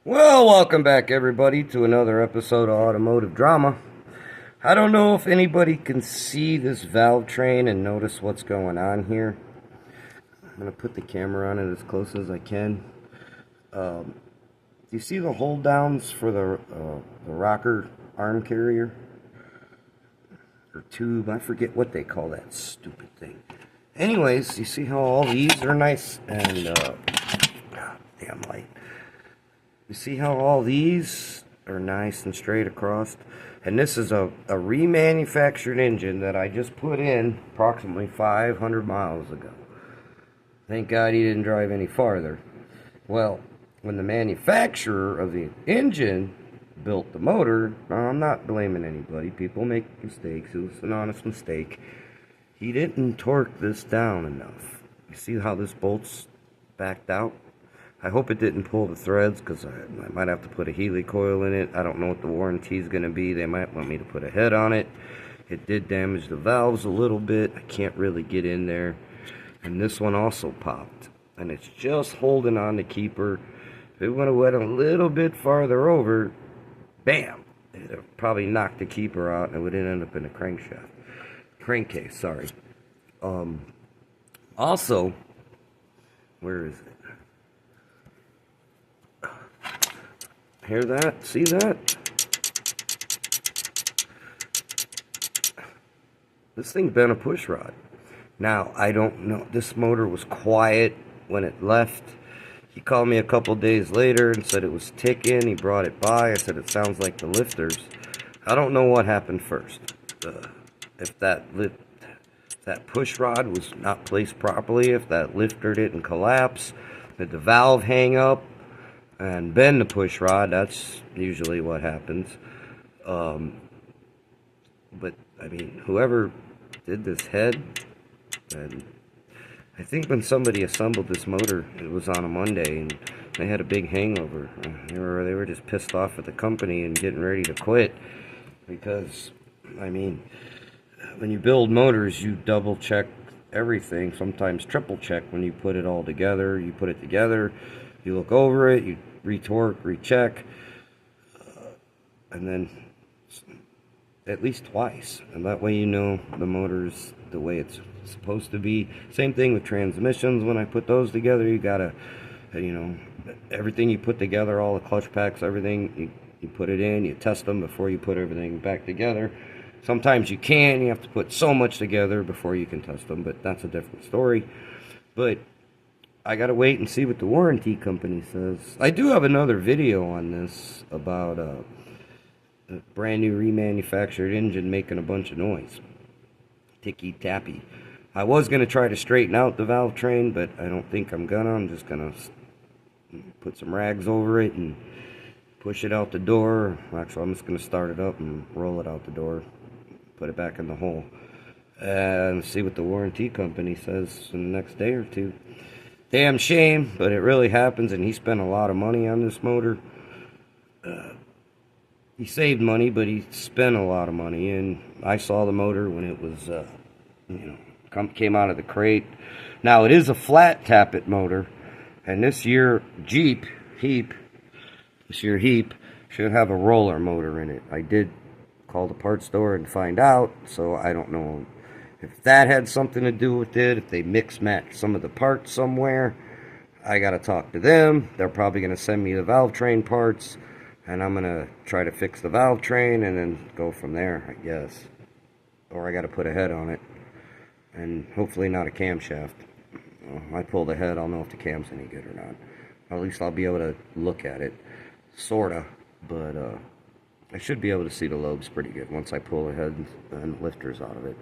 Well, welcome back, everybody, to another episode of Automotive Drama. I don't know if anybody can see this valve train and notice what's going on here. I'm going to put the camera on it as close as I can. Do you see the hold downs for the rocker arm carrier? Or tube, I forget what they call that stupid thing. Anyways, you see how all these are nice and, damn light. You see how all these are nice and straight across? And this is a remanufactured engine that I just put in approximately 500 miles ago. Thank God he didn't drive any farther. Well, when the manufacturer of the engine built the motor, now I'm not blaming anybody. People make mistakes. It was an honest mistake. He didn't torque this down enough. You see how this bolt's backed out? I hope it didn't pull the threads, because I might have to put a Healy coil in it. I don't know what the warranty is going to be. They might want me to put a head on it. It did damage the valves a little bit. I can't really get in there. And this one also popped. And it's just holding on the keeper. If it would have went a little bit farther over, bam! It would have probably knocked the keeper out, and it would end up in the crankshaft. Crankcase, sorry. Also, where is it? Hear that? See that? This thing been a push rod. Now, I don't know. This motor was quiet when it left. He called me a couple days later and said it was ticking. He brought it by. I said it sounds like the lifters. I don't know what happened first. If that push rod was not placed properly, if that lifter didn't collapse, did the valve hang up and bend the push rod. That's usually what happens. But I mean, whoever did this head, and I think when somebody assembled this motor, it was on a Monday, and they had a big hangover. They were just pissed off at the company and getting ready to quit, because I mean, when you build motors, you double check everything, sometimes triple check when you put it all together. You put it together, you look over it, you retorque, recheck, and then at least twice. And that way you know the motor's the way it's supposed to be. Same thing with transmissions. When I put those together, you gotta, you know, everything you put together, all the clutch packs, everything, you put it in, you test them before you put everything back together. Sometimes you can, you have to put so much together before you can test them, but that's a different story. But I gotta wait and see what the warranty company says. I do have another video on this about a brand new remanufactured engine making a bunch of noise. Ticky tappy. I was gonna try to straighten out the valve train, but I don't think I'm gonna. I'm just gonna put some rags over it and push it out the door. Actually, I'm just gonna start it up and roll it out the door, put it back in the hole, and see what the warranty company says in the next day or two. Damn shame, but it really happens, and he spent a lot of money on this motor. He saved money, but he spent a lot of money, and I saw the motor when it was, you know, came out of the crate. Now, it is a flat tappet motor, and this year Heap should have a roller motor in it. I did call the parts store and find out, so I don't know if that had something to do with it, if they mix-matched some of the parts somewhere. I gotta talk to them. They're probably gonna send me the valve train parts, and I'm gonna try to fix the valve train and then go from there, I guess. Or I gotta put a head on it, and hopefully not a camshaft. I pull the head, I'll know if the cam's any good or not. At least I'll be able to look at it, sorta, but I should be able to see the lobes pretty good once I pull the head and lifters out of it.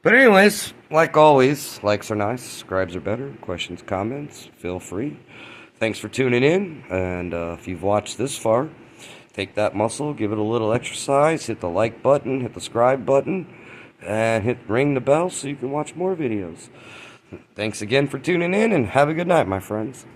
But anyways, like always, likes are nice, subscribes are better, questions, comments, feel free. Thanks for tuning in, and if you've watched this far, take that muscle, give it a little exercise, hit the like button, hit the subscribe button, and ring the bell so you can watch more videos. Thanks again for tuning in, and have a good night, my friends.